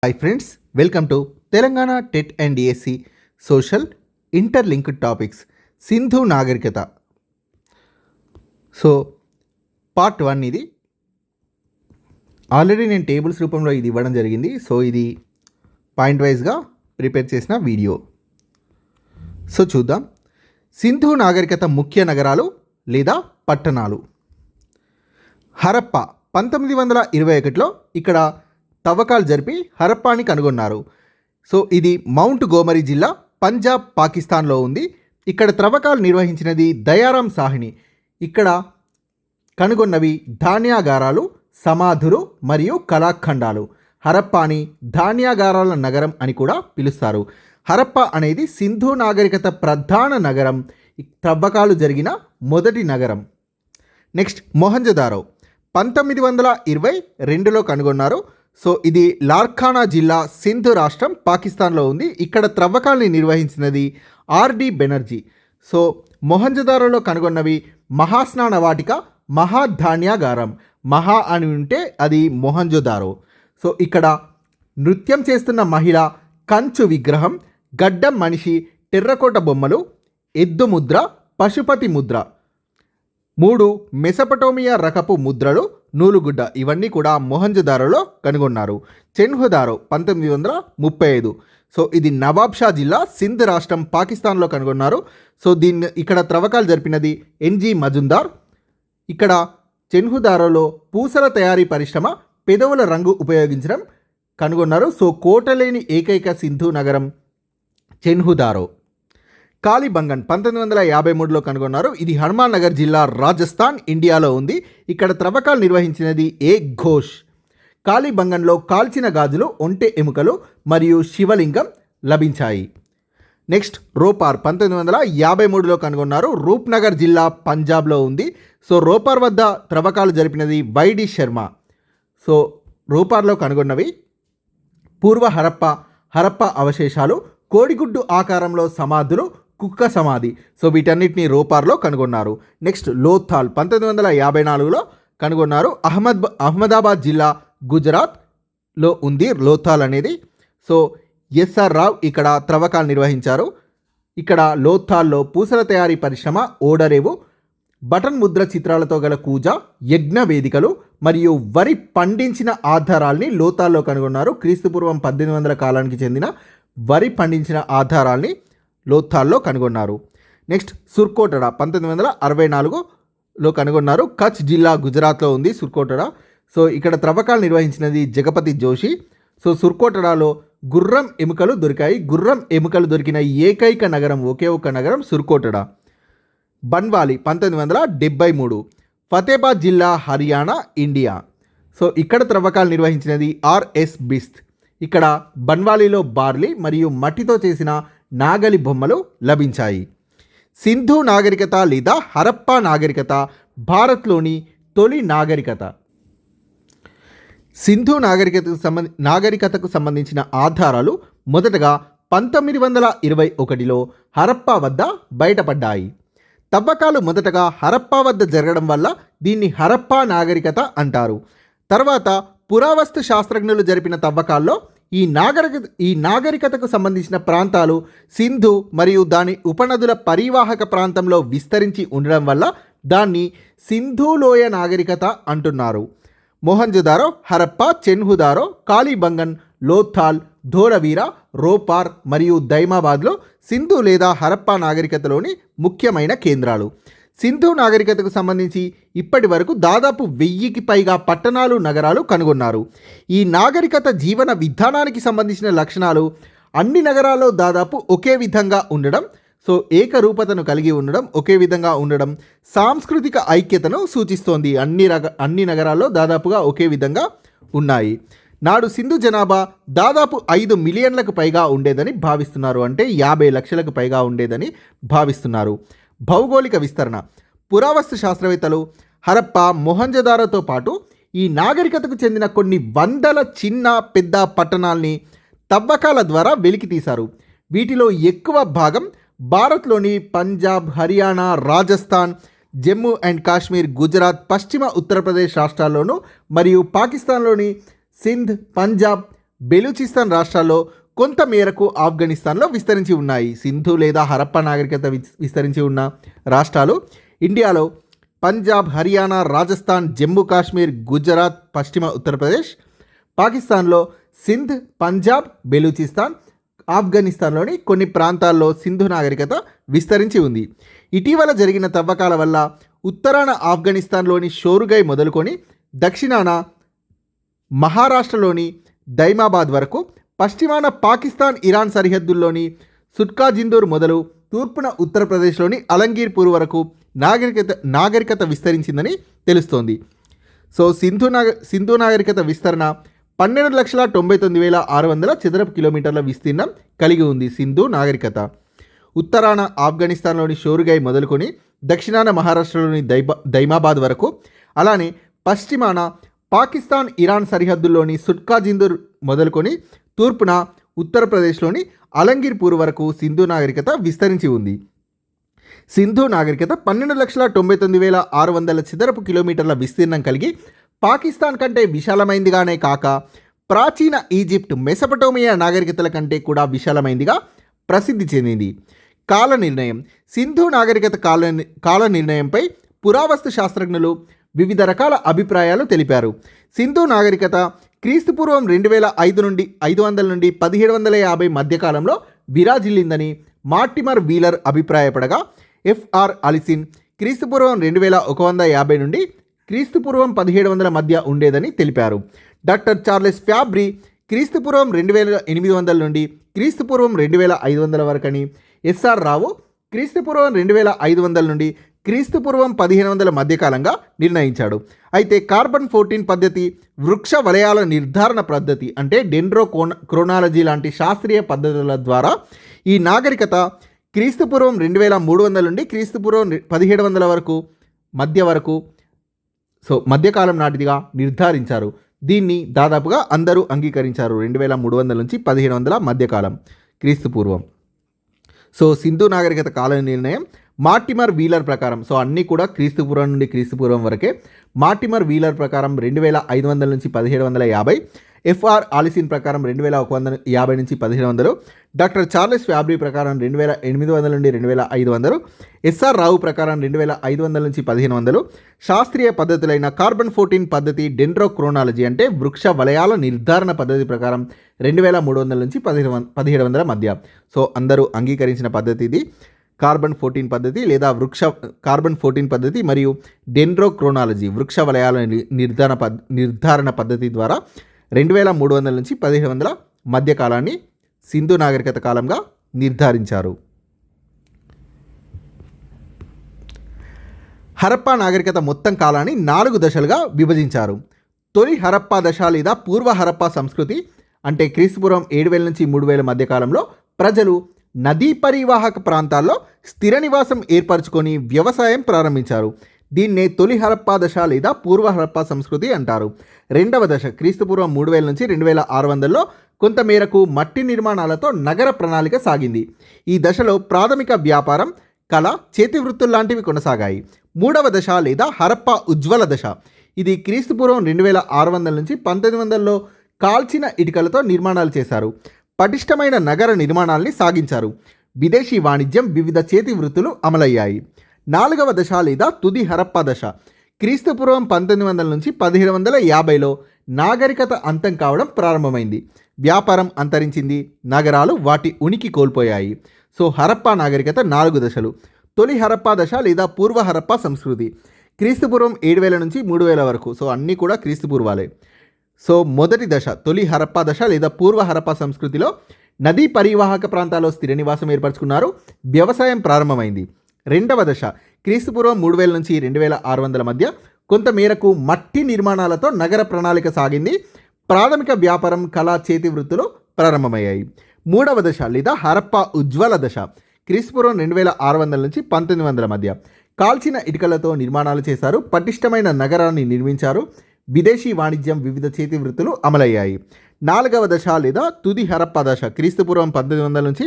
Hi friends, welcome to Telangana TET and DSC social interlinked topics Sindhu నాగరికత. So part 1 ఇది. Already నేను tables రూపంలో ఇది ఇవ్వడం జరిగింది. సో ఇది పాయింట్ వైజ్గా ప్రిపేర్ చేసిన వీడియో. సో చూద్దాం. సింధు నాగరికత ముఖ్య నగరాలు లేదా పట్టణాలు. హరప్ప 1921లో ఇక్కడ తవ్వకాలు జరిపి హరప్పాని కనుగొన్నారు. సో ఇది మౌంట్ గోమరి జిల్లా, పంజాబ్, పాకిస్తాన్లో ఉంది. ఇక్కడ త్రవ్వకాలు నిర్వహించినది దయారాం సాహ్ని. ఇక్కడ కనుగొన్నవి ధాన్యాగారాలు, సమాధులు మరియు కళాఖండాలు. హరప్పాని ధాన్యాగారాల నగరం అని కూడా పిలుస్తారు. హరప్ప అనేది సింధు నాగరికత ప్రధాన నగరం, త్రవ్వకాలు జరిగిన మొదటి నగరం. నెక్స్ట్ మొహంజదారో 1922లో కనుగొన్నారు. సో ఇది లార్ఖానా జిల్లా, సింధ్ రాష్ట్రం, పాకిస్తాన్లో ఉంది. ఇక్కడ త్రవ్వకాల్ని నిర్వహించినది ఆర్డి బెనర్జీ. సో మొహంజదారోలో కనుగొన్నవి మహాస్నాన వాటిక, మహాధాన్యాగారం. మహా అని ఉంటే అది మొహంజదారో. సో ఇక్కడ నృత్యం చేస్తున్న మహిళ, కంచు విగ్రహం, గడ్డం మనిషి, టెర్రకోట బొమ్మలు, ఎద్దు ముద్ర, పశుపతి ముద్ర, 3 మెసపటోమియా రకపు ముద్రలు, నూలుగుడ్డ, ఇవన్నీ కూడా మొహంజదారోలో కనుగొన్నారు. చెన్హుదారో 1935. సో ఇది నవాబ్ షా జిల్లా, సింధ్ రాష్ట్రం, పాకిస్తాన్లో కనుగొన్నారు. సో ఇక్కడ త్రవ్వకాలు జరిపినది ఎన్జి మజుందార్. ఇక్కడ చెన్హుదారోలో పూసల తయారీ పరిశ్రమ, పెదవుల రంగు ఉపయోగించడం కనుగొన్నారు. సో కోటలేని ఏకైక సింధు నగరం చెన్హుదారో. కాలిబంగన్ 1953లో కనుగొన్నారు. ఇది హనుమాన్ నగర్ జిల్లా, రాజస్థాన్, ఇండియాలో ఉంది. ఇక్కడ త్రవ్వకాలు నిర్వహించినది ఏ ఘోష్. కాలిబంగన్లో కాల్చిన గాజులు, ఒంటె ఎముకలు మరియు శివలింగం లభించాయి. నెక్స్ట్ రోపార్ 1953లో కనుగొన్నారు. రూప్నగర్ జిల్లా, పంజాబ్లో ఉంది. సో రోపార్ వద్ద త్రవ్వకాలు జరిపినది వైడి శర్మ. సో రోపార్లో కనుగొన్నవి పూర్వ హరప్ప అవశేషాలు, కోడిగుడ్డు ఆకారంలో సమాధులు, కుక్క సమాధి. సో వీటన్నిటిని రోపార్లో కనుగొన్నారు. నెక్స్ట్ లోథాల్ 1954లో కనుగొన్నారు. అహ్మదాబాద్ జిల్లా, గుజరాత్లో ఉంది లోథాల్ అనేది. సో ఎస్ఆర్ రావ్ ఇక్కడ త్రవ్వకాలు నిర్వహించారు. ఇక్కడ లోథాల్లో పూసల తయారీ పరిశ్రమ, ఓడరేవు, బటన్ ముద్ర చిత్రాలతో గల కూజ, యజ్ఞ వేదికలు మరియు వరి పండించిన ఆధారాల్ని లోథాల్లో కనుగొన్నారు. క్రీస్తుపూర్వం 1800 కాలానికి చెందిన వరి పండించిన ఆధారాల్ని లోథాల్లో కనుగొన్నారు. నెక్స్ట్ సుర్కోటడా 1964లో కనుగొన్నారు. కచ్ జిల్లా, గుజరాత్లో ఉంది సుర్కోటడా. సో ఇక్కడ త్రవ్వకాలు నిర్వహించినది జగపతి జోషి. సో సుర్కోటడాలో గుర్రం ఎముకలు దొరికాయి. గుర్రం ఎముకలు దొరికిన ఏకైక నగరం, ఒకే ఒక్క నగరం సుర్కోటడా. బన్వాలి 1973, ఫతేబాద్ జిల్లా, హర్యానా, ఇండియా. సో ఇక్కడ త్రవ్వకాలు నిర్వహించినది ఆర్ఎస్ బిస్త్. ఇక్కడ బన్వాలీలో బార్లీ మరియు మట్టితో చేసిన నాగలి బొమ్మలు లభించాయి. సింధు నాగరికత లేదా హరప్పా నాగరికత భారత్లోని తొలి నాగరికత. సింధు నాగరికతకు సంబంధించిన ఆధారాలు మొదటగా 1921లో హరప్పా వద్ద బయటపడ్డాయి. తవ్వకాలు మొదటగా హరప్పా వద్ద జరగడం వల్ల దీన్ని హరప్పా నాగరికత అంటారు. తర్వాత పురావస్తు శాస్త్రజ్ఞులు జరిపిన తవ్వకాల్లో ఈ నాగరికతకు సంబంధించిన ప్రాంతాలు సింధు మరియు దాని ఉపనదుల పరివాహక ప్రాంతంలో విస్తరించి ఉండడం వల్ల దాన్ని సింధులోయ నాగరికత అంటున్నారు. మొహంజదారో, హరప్పా, చెన్హుదారో, కాలిబంగన్, లోథాల్, ధోలవీరా, రోపార్ మరియు దైమాబాద్లో సింధు లేదా హరప్పా నాగరికతలోని ముఖ్యమైన కేంద్రాలు. సింధు నాగరికతకు సంబంధించి ఇప్పటి వరకు దాదాపు 1000కి పైగా పట్టణాలు, నగరాలు కనుగొన్నారు. ఈ నాగరికత జీవన విధానానికి సంబంధించిన లక్షణాలు అన్ని నగరాల్లో దాదాపు ఒకే విధంగా ఉండడం, సో ఏకరూపతను కలిగి ఉండడం, ఒకే విధంగా ఉండడం సాంస్కృతిక ఐక్యతను సూచిస్తోంది. అన్ని నగరాల్లో దాదాపుగా ఒకే విధంగా ఉన్నాయి. నాడు సింధు జనాభా దాదాపు 5 మిలియన్లకు పైగా ఉండేదని భావిస్తున్నారు. అంటే 50 లక్షలకు పైగా ఉండేదని భావిస్తున్నారు. భౌగోళిక విస్తరణ. పురావస్తు శాస్త్రవేత్తలు హరప్పా, మొహంజదారోతో పాటు ఈ నాగరికతకు చెందిన కొన్ని వందల చిన్న పెద్ద పట్టణాల్ని తవ్వకాల ద్వారా వెలికితీశారు. వీటిలో ఎక్కువ భాగం భారత్లోని పంజాబ్, హర్యానా, రాజస్థాన్, జమ్మూ అండ్ కాశ్మీర్, గుజరాత్, పశ్చిమ ఉత్తరప్రదేశ్ రాష్ట్రాల్లోనూ మరియు పాకిస్తాన్లోని సింధ్, పంజాబ్ బెలూచిస్తాన్ రాష్ట్రాల్లో కొంత మేరకు ఆఫ్ఘనిస్తాన్లో విస్తరించి ఉన్నాయి. సింధు లేదా హరప్పా నాగరికత విస్తరించి ఉన్న రాష్ట్రాలు ఇండియాలో పంజాబ్, హర్యానా, రాజస్థాన్, జమ్మూ కాశ్మీర్, గుజరాత్, పశ్చిమ ఉత్తరప్రదేశ్. పాకిస్తాన్లో సింధ్, పంజాబ్, బెలూచిస్తాన్. ఆఫ్ఘనిస్తాన్లోని కొన్ని ప్రాంతాల్లో సింధు నాగరికత విస్తరించి ఉంది. ఇటీవల జరిగిన తవ్వకాల వల్ల ఉత్తరాన ఆఫ్ఘనిస్తాన్లోని షోరుగై మొదలుకొని దక్షిణాన మహారాష్ట్రలోని దైమాబాద్ వరకు, పశ్చిమాన పాకిస్తాన్ ఇరాన్ సరిహద్దుల్లోని సుట్కా జిందూర్ మొదలు తూర్పున ఉత్తరప్రదేశ్లోని అలంగీర్పూర్ వరకు నాగరికత విస్తరించిందని తెలుస్తోంది. సో సింధు నాగరికత విస్తరణ 12,99,600 చదరపు కిలోమీటర్ల విస్తీర్ణం కలిగి ఉంది. సింధు నాగరికత ఉత్తరాన ఆఫ్ఘనిస్తాన్లోని షోరుగై మొదలుకొని దక్షిణాన మహారాష్ట్రలోని దైమాబాద్ వరకు, అలానే పశ్చిమాన పాకిస్తాన్ ఇరాన్ సరిహద్దుల్లోని సుట్కా జిందూర్ మొదలుకొని తూర్పున ఉత్తరప్రదేశ్లోని అలంగీర్పూర్ వరకు సింధు నాగరికత విస్తరించి ఉంది. సింధు నాగరికత 12,99,600 చదరపు కిలోమీటర్ల విస్తీర్ణం కలిగి పాకిస్తాన్ కంటే విశాలమైందిగానే కాక ప్రాచీన ఈజిప్ట్, మెసపటోమియా నాగరికతల కంటే కూడా విశాలమైందిగా ప్రసిద్ధి చెందింది. కాల నిర్ణయం. సింధు నాగరికత కాల నిర్ణయంపై పురావస్తు శాస్త్రజ్ఞులు వివిధ రకాల అభిప్రాయాలు తెలిపారు. సింధు నాగరికత క్రీస్తుపూర్వం 2005 నుండి 500 నుండి 1750 మధ్యకాలంలో విరాజిల్లిందని మార్టిమర్ వీలర్ అభిప్రాయపడగా, ఎఫ్ఆర్ అలిసిన్ క్రీస్తుపూర్వం 2150 నుండి క్రీస్తుపూర్వం 1700 మధ్య ఉండేదని తెలిపారు. డాక్టర్ చార్లెస్ ఫ్యాబ్రీ క్రీస్తుపూర్వం 2800 నుండి క్రీస్తుపూర్వం 2500 వరకని, ఎస్ఆర్ రావు క్రీస్తుపూర్వం 2500 నుండి క్రీస్తుపూర్వం 1500 మధ్యకాలంగా నిర్ణయించాడు. అయితే కార్బన్ 14 పద్ధతి, వృక్ష వలయాల నిర్ధారణ పద్ధతి అంటే క్రోనాలజీ లాంటి శాస్త్రీయ పద్ధతుల ద్వారా ఈ నాగరికత క్రీస్తుపూర్వం 2300 నుండి క్రీస్తుపూర్వం 1700 వరకు మధ్యకాలం నాటిదిగా నిర్ధారించారు. దీన్ని దాదాపుగా అందరూ అంగీకరించారు. 2300 నుంచి 1700 మధ్యకాలం క్రీస్తుపూర్వం. సో సింధు నాగరికత కాల నిర్ణయం మార్టిమర్ వీలర్ ప్రకారం, సో అన్నీ కూడా క్రీస్తుపూర్వం నుండి క్రీస్తుపూర్వం వరకే. మార్టిమర్ వీలర్ ప్రకారం 2500 నుంచి 1750, ఎఫ్ఆర్ ఆలిసిన్ ప్రకారం 2150 నుంచి 1500, డాక్టర్ చార్లెస్ ఫ్యాబ్రీ ప్రకారం 2800 నుండి 2500, ఎస్ఆర్ రావు ప్రకారం 2500 నుంచి 1500. శాస్త్రీయ పద్ధతులైన కార్బన్ 14 పద్ధతి, డెండ్రోక్రోనాలజీ అంటే వృక్ష వలయాల నిర్ధారణ పద్ధతి ప్రకారం 2300 నుంచి 1700 మధ్య. సో అందరూ అంగీకరించిన పద్ధతి ఇది. కార్బన్ 14 పద్ధతి లేదా కార్బన్ 14 పద్ధతి మరియు డెండ్రోక్రోనాలజీ వృక్ష వలయాల నిర్ధారణ పద్ధతి ద్వారా 2300 నుంచి 1700 మధ్య కాలాన్ని సింధు నాగరికత కాలంగా నిర్ధారించారు. హరప్పా నాగరికత మొత్తం కాలాన్ని 4 దశలుగా విభజించారు. తొలి హరప్పా దశ లేదా పూర్వ హరప్పా సంస్కృతి అంటే క్రీస్తుపూర్వం 7000 నుంచి 3000 మధ్య కాలంలో ప్రజలు నదీ పరివాహక ప్రాంతాల్లో స్థిర నివాసం ఏర్పరచుకొని వ్యవసాయం ప్రారంభించారు. దీన్నే తొలి హరప్పా దశ లేదా పూర్వ హరప్పా సంస్కృతి అంటారు. రెండవ దశ క్రీస్తుపూర్వం 3000 నుంచి 2600లో కొంతమేరకు మట్టి నిర్మాణాలతో నగర ప్రణాళిక సాగింది. ఈ దశలో ప్రాథమిక వ్యాపారం, కళ, చేతి వృత్తులు లాంటివి కొనసాగాయి. మూడవ దశ లేదా హరప్పా ఉజ్వల దశ, ఇది క్రీస్తుపూర్వం 2600 నుంచి 1900లో కాల్చిన ఇటుకలతో నిర్మాణాలు చేశారు. పటిష్టమైన నగర నిర్మాణాల్ని సాగించారు. విదేశీ వాణిజ్యం, వివిధ చేతి వృత్తులు అమలయ్యాయి. నాలుగవ దశ లేదా తుది హరప్పా దశ క్రీస్తుపూర్వం 1900 నుంచి 1750లో నాగరికత అంతం కావడం ప్రారంభమైంది. వ్యాపారం అంతరించింది, నగరాలు వాటి ఉనికి కోల్పోయాయి. సో హరప్పా నాగరికత 4 దశలు. తొలి హరప్పా దశ లేదా పూర్వ హరప్పా సంస్కృతి క్రీస్తుపూర్వం 7000 నుంచి 3000 వరకు, సో అన్నీ కూడా క్రీస్తుపూర్వాలే. సో మొదటి దశ తొలి హరప్పా దశ లేదా పూర్వ హరప్పా సంస్కృతిలో నదీ పరివాహక ప్రాంతాల్లో స్థిర నివాసం ఏర్పరచుకున్నారు, వ్యవసాయం ప్రారంభమైంది. రెండవ దశ క్రీస్తుపూర్వం 3000 నుంచి 2600 మధ్య కొంతమేరకు మట్టి నిర్మాణాలతో నగర ప్రణాళిక సాగింది. ప్రాథమిక వ్యాపారం, కళా, చేతి వృత్తులు ప్రారంభమయ్యాయి. మూడవ దశ లేదా హరప్పా ఉజ్వల దశ క్రీస్తుపూర్వం 2600 నుంచి 1900 మధ్య కాల్చిన ఇటుకలతో నిర్మాణాలు చేశారు, పటిష్టమైన నగరాన్ని నిర్మించారు, విదేశీ వాణిజ్యం, వివిధ చేతి వృత్తులు అమలయ్యాయి. నాలుగవ దశ లేదా తుది హరప్పా దశ క్రీస్తుపూర్వం 1800 నుంచి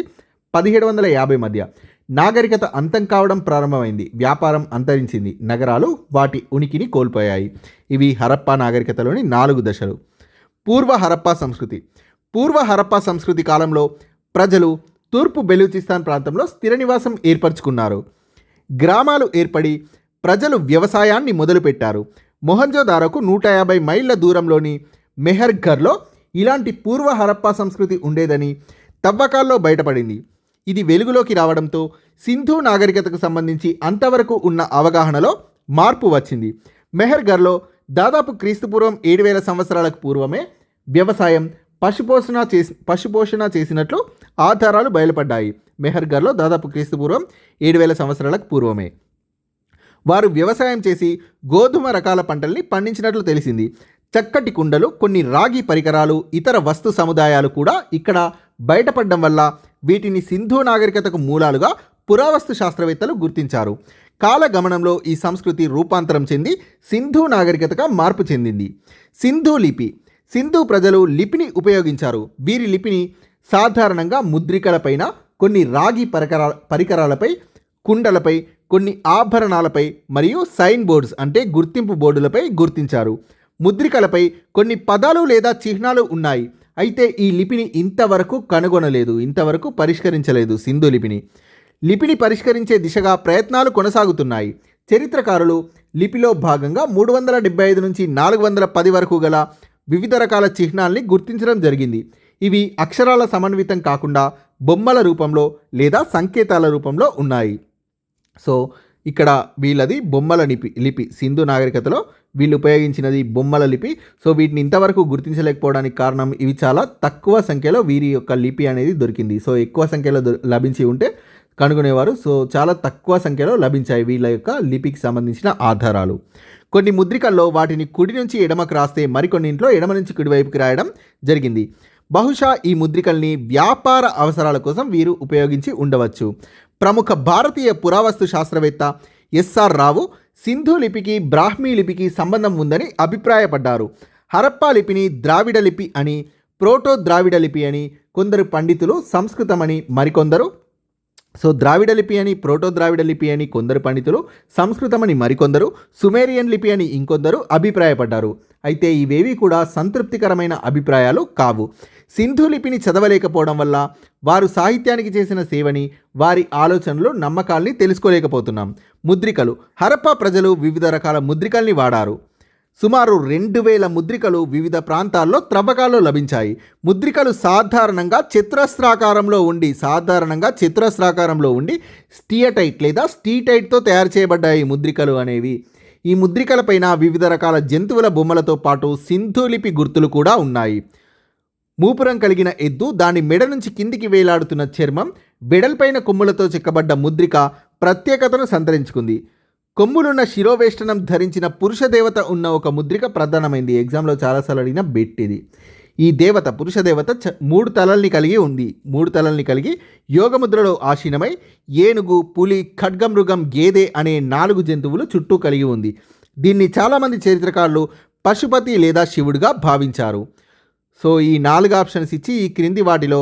1750 మధ్య నాగరికత అంతం కావడం ప్రారంభమైంది, వ్యాపారం అంతరించింది, నగరాలు వాటి ఉనికిని కోల్పోయాయి. ఇవి హరప్పా నాగరికతలోని 4 దశలు. పూర్వ హరప్పా సంస్కృతి పూర్వ హరప్పా సంస్కృతి కాలంలో ప్రజలు తూర్పు బెలూచిస్తాన్ ప్రాంతంలో స్థిర నివాసం ఏర్పరచుకున్నారు. గ్రామాలు ఏర్పడి ప్రజలు వ్యవసాయాన్ని మొదలుపెట్టారు. మొహంజోదారోకు 150 మైళ్ళ దూరంలోని మెహర్ఘర్లో ఇలాంటి పూర్వ హరప్పా సంస్కృతి ఉండేదని తవ్వకాల్లో బయటపడింది. ఇది వెలుగులోకి రావడంతో సింధు నాగరికతకు సంబంధించి అంతవరకు ఉన్న అవగాహనలో మార్పు వచ్చింది. మెహర్ఘర్లో దాదాపు క్రీస్తుపూర్వం 7000 సంవత్సరాలకు పూర్వమే వ్యవసాయం, పశుపోషణ చేసినట్లు ఆధారాలు బయలుపడ్డాయి. మెహర్ఘర్లో దాదాపు క్రీస్తుపూర్వం 7000 సంవత్సరాలకు పూర్వమే వారు వ్యవసాయం చేసి గోధుమ రకాల పంటల్ని పండించినట్లు తెలిసింది. చక్కటి కుండలు, కొన్ని రాగి పరికరాలు, ఇతర వస్తు సముదాయాలు కూడా ఇక్కడ బయటపడడం వల్ల వీటిని సింధు నాగరికతకు మూలాలుగా పురావస్తు శాస్త్రవేత్తలు గుర్తించారు. కాలగమనంలో ఈ సంస్కృతి రూపాంతరం చెంది సింధు నాగరికతగా మార్పు చెందింది. సింధు లిపి. సింధు ప్రజలు లిపిని ఉపయోగించారు. వీరి లిపిని సాధారణంగా ముద్రికలపైన, కొన్ని రాగి పరికరాలపై, కుండలపై, కొన్ని ఆభరణాలపై మరియు సైన్ బోర్డ్స్ అంటే గుర్తింపు బోర్డులపై గుర్తించారు. ముద్రికలపై కొన్ని పదాలు లేదా చిహ్నాలు ఉన్నాయి. అయితే ఈ లిపిని ఇంతవరకు కనుగొనలేదు, ఇంతవరకు పరిష్కరించలేదు. సింధు లిపిని పరిష్కరించే దిశగా ప్రయత్నాలు కొనసాగుతున్నాయి. చరిత్రకారులు లిపిలో భాగంగా 375 నుంచి 410 వరకు గల వివిధ రకాల చిహ్నాల్ని గుర్తించడం జరిగింది. ఇవి అక్షరాల సమన్వితం కాకుండా బొమ్మల రూపంలో లేదా సంకేతాల రూపంలో ఉన్నాయి. సో ఇక్కడ వీళ్ళది బొమ్మల లిపి. సింధు నాగరికతలో వీళ్ళు ఉపయోగించినది బొమ్మల లిపి. సో వీటిని ఇంతవరకు గుర్తించలేకపోవడానికి కారణం ఇవి చాలా తక్కువ సంఖ్యలో వీరి యొక్క లిపి అనేది దొరికింది. సో ఎక్కువ సంఖ్యలో లభించి ఉంటే కనుగొనేవారు. సో చాలా తక్కువ సంఖ్యలో లభించాయి వీళ్ళ యొక్క లిపికి సంబంధించిన ఆధారాలు. కొన్ని ముద్రికల్లో వాటిని కుడి నుంచి ఎడమకు రాస్తే, మరికొన్నింట్లో ఎడమ నుంచి కుడివైపుకి రాయడం జరిగింది. బహుశా ఈ ముద్రికల్ని వ్యాపార అవసరాల కోసం వీరు ఉపయోగించి ఉండవచ్చు. ప్రముఖ భారతీయ పురావస్తు శాస్త్రవేత్త ఎస్ఆర్ రావు సింధు లిపికి బ్రాహ్మీ లిపికి సంబంధం ఉందని అభిప్రాయపడ్డారు. హరప్పా లిపిని ద్రావిడ లిపి అని, ప్రోటో ద్రావిడ లిపి అని కొందరు పండితులు, సంస్కృతమని మరికొందరు, సో ద్రావిడ లిపి అని, ప్రోటో ద్రావిడ లిపి అని కొందరు పండితులు, సంస్కృతమని మరికొందరు, సుమేరియన్ లిపి అని ఇంకొందరు అభిప్రాయపడ్డారు. అయితే ఇవేవి కూడా సంతృప్తికరమైన అభిప్రాయాలు కావు. సింధు లిపిని చదవలేకపోవడం వల్ల వారు సాహిత్యానికి చేసిన సేవని, వారి ఆలోచనలు, నమ్మకాల్ని తెలుసుకోలేకపోతున్నాం. ముద్రికలు. హరప్పా ప్రజలు వివిధ రకాల ముద్రికల్ని వాడారు. సుమారు 2000 ముద్రికలు వివిధ ప్రాంతాల్లో త్రవ్వకాల్లో లభించాయి. ముద్రికలు సాధారణంగా చతురస్రాకారంలో ఉండి స్టియటైట్ లేదా స్టీటైట్తో తయారు చేయబడ్డాయి ముద్రికలు అనేవి. ఈ ముద్రికలపైన వివిధ రకాల జంతువుల బొమ్మలతో పాటు సింధు లిపి గుర్తులు కూడా ఉన్నాయి. మూపురం కలిగిన ఎద్దు, దాని మెడ నుంచి కిందికి వేలాడుతున్న చర్మం, వెడల్పైన కొమ్ములతో చెక్కబడ్డ ముద్రిక ప్రత్యేకతను సంతరించుకుంది. కొమ్ములున్న శిరోవేష్టనం ధరించిన పురుష దేవత ఉన్న ఒక ముద్రిక ప్రధానమైంది. ఎగ్జామ్లో చాలాసార్లు అడిగిన బెట్ ఇది. ఈ దేవత, పురుష దేవత 3 తలల్ని కలిగి ఉంది. 3 తలల్ని కలిగి యోగముద్రలో ఆసీనమై ఏనుగు, పులి, ఖడ్గమృగం, గేదె అనే 4 జంతువులు చుట్టూ కలిగి ఉంది. దీన్ని చాలామంది చరిత్రకారులు పశుపతి లేదా శివుడిగా భావించారు. సో ఈ 4 ఆప్షన్స్ ఇచ్చి ఈ క్రింది వాటిలో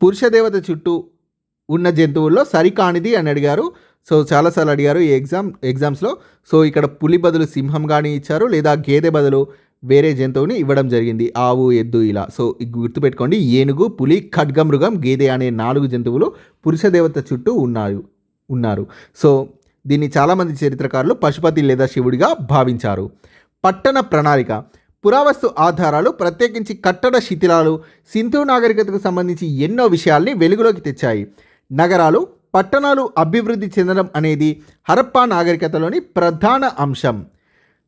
పురుష దేవత చుట్టూ ఉన్న జంతువుల్లో సరికానిది అని అడిగారు. సో చాలాసార్లు అడిగారు ఈ ఎగ్జామ్స్లో. సో ఇక్కడ పులి బదులు సింహం కానీ ఇచ్చారు, లేదా గేదె బదులు వేరే జంతువుని ఇవ్వడం జరిగింది, ఆవు, ఎద్దు ఇలా. సో గుర్తుపెట్టుకోండి, ఏనుగు, పులి, ఖడ్గమృగం, గేదె అనే 4 జంతువులు పురుష దేవత చుట్టూ ఉన్నారు. సో దీన్ని చాలామంది చరిత్రకారులు పశుపతి లేదా శివుడిగా భావించారు. పట్టణ ప్రణాళిక. పురావస్తు ఆధారాలు, ప్రత్యేకించి కట్టడ శిథిలాలు సింధు నాగరికతకు సంబంధించి ఎన్నో విషయాల్ని వెలుగులోకి తెచ్చాయి. నగరాలు, పట్టణాలు అభివృద్ధి చెందడం అనేది హరప్పా నాగరికతలోని ప్రధాన అంశం.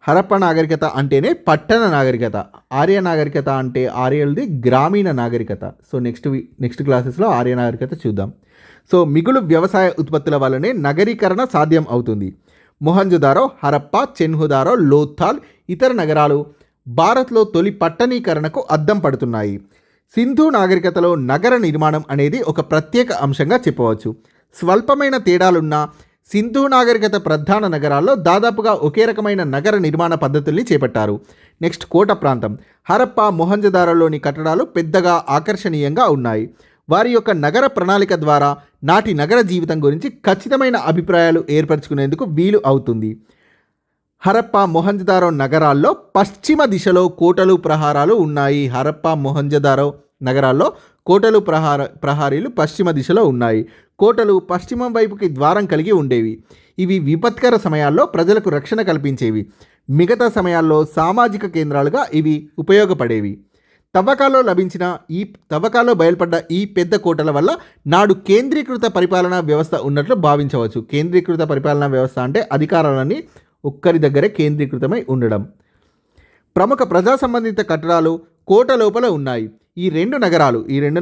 హరప్పా నాగరికత అంటేనే పట్టణ నాగరికత. ఆర్య నాగరికత అంటే ఆర్యలది గ్రామీణ నాగరికత. సో నెక్స్ట్ క్లాసెస్లో ఆర్య నాగరికత చూద్దాం. సో మిగులు వ్యవసాయ ఉత్పత్తుల వల్లనే నగరీకరణ సాధ్యం అవుతుంది. మొహంజోదారో, హరప్పా, చెన్హుదారో, లోథాల్ ఇతర నగరాలు భారత్లో తొలి పట్టణీకరణకు అద్దం పడుతున్నాయి. సింధు నాగరికతలో నగర నిర్మాణం అనేది ఒక ప్రత్యేక అంశంగా చెప్పవచ్చు. స్వల్పమైన తేడాలున్న సింధు నాగరికత ప్రధాన నగరాల్లో దాదాపుగా ఒకే రకమైన నగర నిర్మాణ పద్ధతుల్ని చేపట్టారు. నెక్స్ట్ కోట ప్రాంతం. హరప్పా, మొహంజోదారోలోని కట్టడాలు పెద్దగా ఆకర్షణీయంగా ఉన్నాయి. వారి యొక్క నగర ప్రణాళిక ద్వారా నాటి నగర జీవితం గురించి ఖచ్చితమైన అభిప్రాయాలు ఏర్పరచుకునేందుకు వీలు అవుతుంది. హరప్పా మొహంజదారో నగరాల్లో పశ్చిమ దిశలో కోటలు ప్రహారాలు ఉన్నాయి. హరప్పా మొహంజదారో నగరాల్లో కోటలు ప్రహారీలు పశ్చిమ దిశలో ఉన్నాయి. కోటలు పశ్చిమం వైపుకి ద్వారం కలిగి ఉండేవి. ఇవి విపత్కర సమయాల్లో ప్రజలకు రక్షణ కల్పించేవి. మిగతా సమయాల్లో సామాజిక కేంద్రాలుగా ఇవి ఉపయోగపడేవి. తవ్వకాల్లో బయలుపడ్డ ఈ పెద్ద కోటల వల్ల నాడు కేంద్రీకృత పరిపాలనా వ్యవస్థ ఉన్నట్లు భావించవచ్చు. కేంద్రీకృత పరిపాలనా వ్యవస్థ అంటే అధికారాలన్నీ ఒక్కరి దగ్గరే కేంద్రీకృతమై ఉండడం. ప్రముఖ ప్రజా సంబంధిత కట్టడాలు కోట లోపల ఉన్నాయి. ఈ రెండు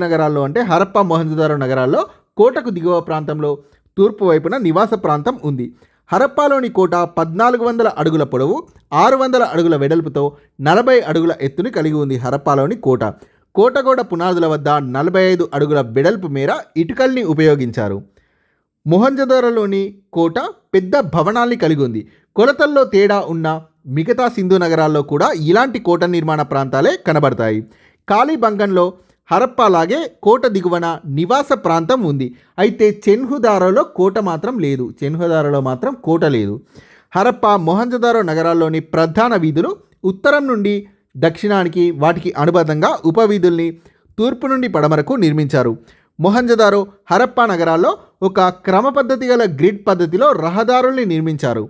నగరాల్లో అంటే హరప్పా మొహంజదారో నగరాల్లో కోటకు దిగువ ప్రాంతంలో తూర్పు వైపున నివాస ప్రాంతం ఉంది. హరప్పాలోని కోట 1400 అడుగుల పొడవు, 600 అడుగుల వెడల్పుతో 40 అడుగుల ఎత్తుని కలిగి ఉంది. హరప్పాలోని కోటగోడ పునాదుల వద్ద 45 అడుగుల వెడల్పు మేర ఇటుకల్ని ఉపయోగించారు. మొహంజదారోలోని కోట పెద్ద భవనాల్ని కలిగి ఉంది. కొలతల్లో తేడా ఉన్న మిగతా సింధు నగరాల్లో కూడా ఇలాంటి కోట నిర్మాణ ప్రాంతాలే కనబడతాయి. కాళీబంగన్లో హరప్పాలాగే కోట దిగువన నివాస ప్రాంతం ఉంది. అయితే చెన్హుదారోలో మాత్రం కోట లేదు. హరప్పా మొహంజదారో నగరాల్లోని ప్రధాన వీధులు ఉత్తరం నుండి దక్షిణానికి, వాటికి అనుబంధంగా ఉపవీధుల్ని తూర్పు నుండి పడమరకు నిర్మించారు. మొహంజదారో, హరప్పా నగరాల్లో ఒక క్రమ పద్ధతి గల గ్రిడ్ పద్ధతిలో రహదారుల్ని నిర్మించారు.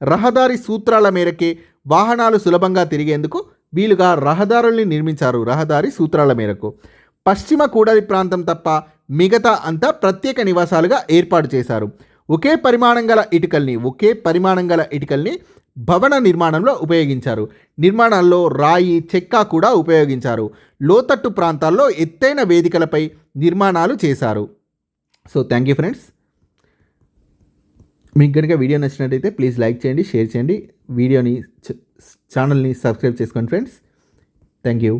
రహదారి సూత్రాల మేరకే వాహనాలు సులభంగా తిరిగేందుకు వీలుగా రహదారుల్ని నిర్మించారు. రహదారి సూత్రాల మేరకు పశ్చిమ కూడలి ప్రాంతం తప్ప మిగతా అంతా ప్రత్యేక నివాసాలుగా ఏర్పాటు చేశారు. ఒకే పరిమాణం గల ఇటుకల్ని భవన నిర్మాణంలో ఉపయోగించారు. నిర్మాణాల్లో రాయి, చెక్క కూడా ఉపయోగించారు. లోతట్టు ప్రాంతాల్లో ఎత్తైన వేదికలపై నిర్మాణాలు చేశారు. So thank you friends. మీకు కనుక వీడియో నచ్చినట్టయితే ప్లీజ్ లైక్ చేయండి, షేర్ చేయండి, ఛానల్ని సబ్స్క్రైబ్ చేసుకోండి ఫ్రెండ్స్. Thank you.